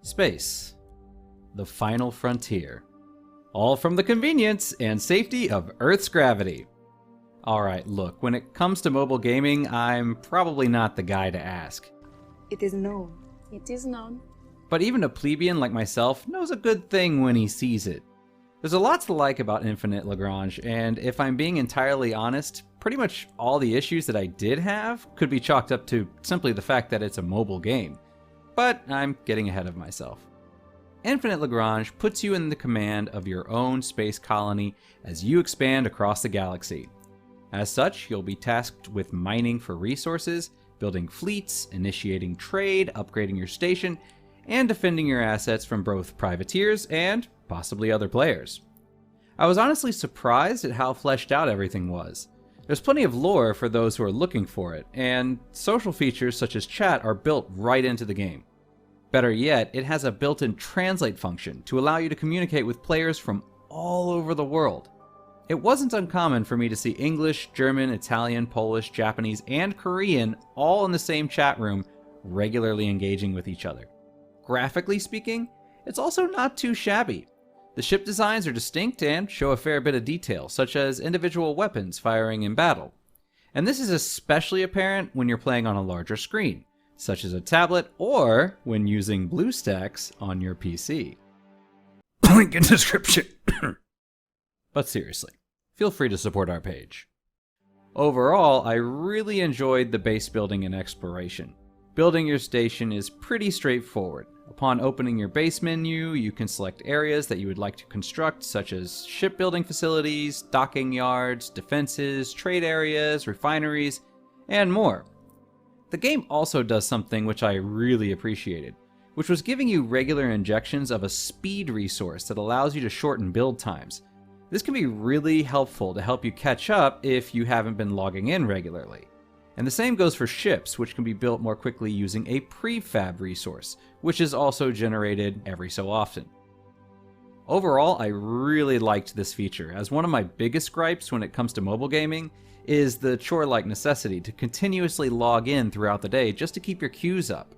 Space, the final frontier. All from the convenience and safety of Earth's gravity. Alright, look, when it comes to mobile gaming, I'm probably not the guy to ask. It is known. It is known. But even a plebeian like myself knows a good thing when he sees it. There's a lot to like about Infinite Lagrange, and if I'm being entirely honest, pretty much all the issues that I did have could be chalked up to simply the fact that it's a mobile game. But I'm getting ahead of myself. Infinite Lagrange puts you in the command of your own space colony as you expand across the galaxy. As such, you'll be tasked with mining for resources, building fleets, initiating trade, upgrading your station, and defending your assets from both privateers and possibly other players. I was honestly surprised at how fleshed out everything was. There's plenty of lore for those who are looking for it, and social features such as chat are built right into the game. Better yet, it has a built-in translate function to allow you to communicate with players from all over the world. It wasn't uncommon for me to see English, German, Italian, Polish, Japanese, and Korean all in the same chat room, regularly engaging with each other. Graphically speaking, it's also not too shabby. The ship designs are distinct and show a fair bit of detail, such as individual weapons firing in battle. And this is especially apparent when you're playing on a larger screen, such as a tablet or when using BlueStacks on your PC. Link in description. But seriously, feel free to support our page. Overall, I really enjoyed the base building and exploration. Building your station is pretty straightforward. Upon opening your base menu, you can select areas that you would like to construct, such as shipbuilding facilities, docking yards, defenses, trade areas, refineries, and more. The game also does something which I really appreciated, which was giving you regular injections of a speed resource that allows you to shorten build times. This can be really helpful to help you catch up if you haven't been logging in regularly. And the same goes for ships, which can be built more quickly using a prefab resource, which is also generated every so often. Overall, I really liked this feature, as one of my biggest gripes when it comes to mobile gaming is the chore-like necessity to continuously log in throughout the day just to keep your queues up.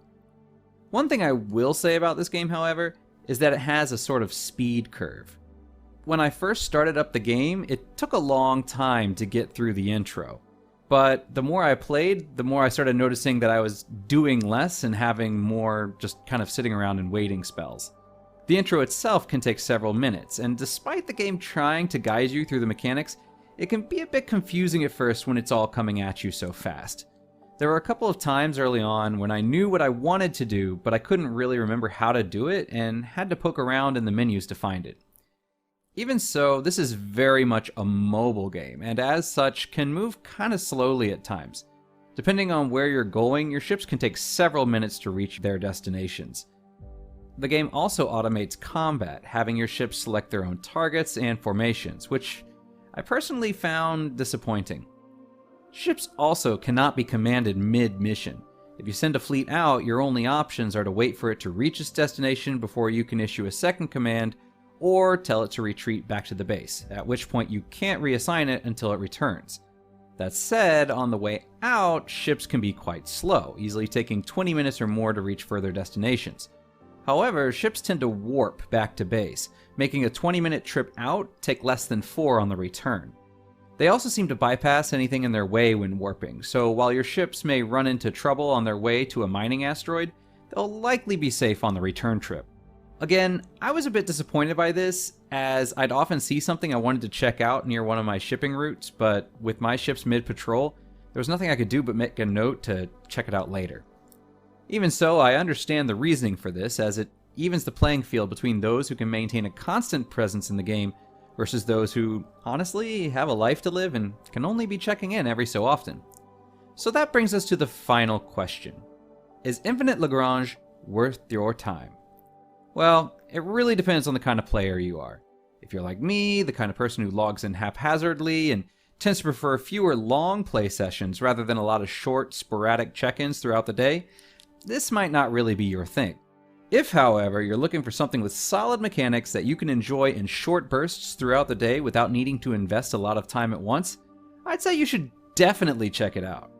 One thing I will say about this game, however, is that it has a sort of speed curve. When I first started up the game, it took a long time to get through the intro. But the more I played, the more I started noticing that I was doing less and having more just kind of sitting around and waiting spells. The intro itself can take several minutes, and despite the game trying to guide you through the mechanics, it can be a bit confusing at first when it's all coming at you so fast. There were a couple of times early on when I knew what I wanted to do, but I couldn't really remember how to do it and had to poke around in the menus to find it. Even so, this is very much a mobile game, and as such can move kind of slowly at times. Depending on where you're going, your ships can take several minutes to reach their destinations. The game also automates combat, having your ships select their own targets and formations, which I personally found disappointing. Ships also cannot be commanded mid-mission. If you send a fleet out, your only options are to wait for it to reach its destination before you can issue a second command, or tell it to retreat back to the base, at which point you can't reassign it until it returns. That said, on the way out, ships can be quite slow, easily taking 20 minutes or more to reach further destinations. However, ships tend to warp back to base, making a 20-minute trip out take less than 4 on the return. They also seem to bypass anything in their way when warping, so while your ships may run into trouble on their way to a mining asteroid, they'll likely be safe on the return trip. Again, I was a bit disappointed by this, as I'd often see something I wanted to check out near one of my shipping routes, but with my ships mid-patrol, there was nothing I could do but make a note to check it out later. Even so, I understand the reasoning for this, as it evens the playing field between those who can maintain a constant presence in the game versus those who, honestly, have a life to live and can only be checking in every so often. So that brings us to the final question. Is Infinite Lagrange worth your time? Well, it really depends on the kind of player you are. If you're like me, the kind of person who logs in haphazardly and tends to prefer fewer long play sessions rather than a lot of short, sporadic check-ins throughout the day, this might not really be your thing. If, however, you're looking for something with solid mechanics that you can enjoy in short bursts throughout the day without needing to invest a lot of time at once, I'd say you should definitely check it out.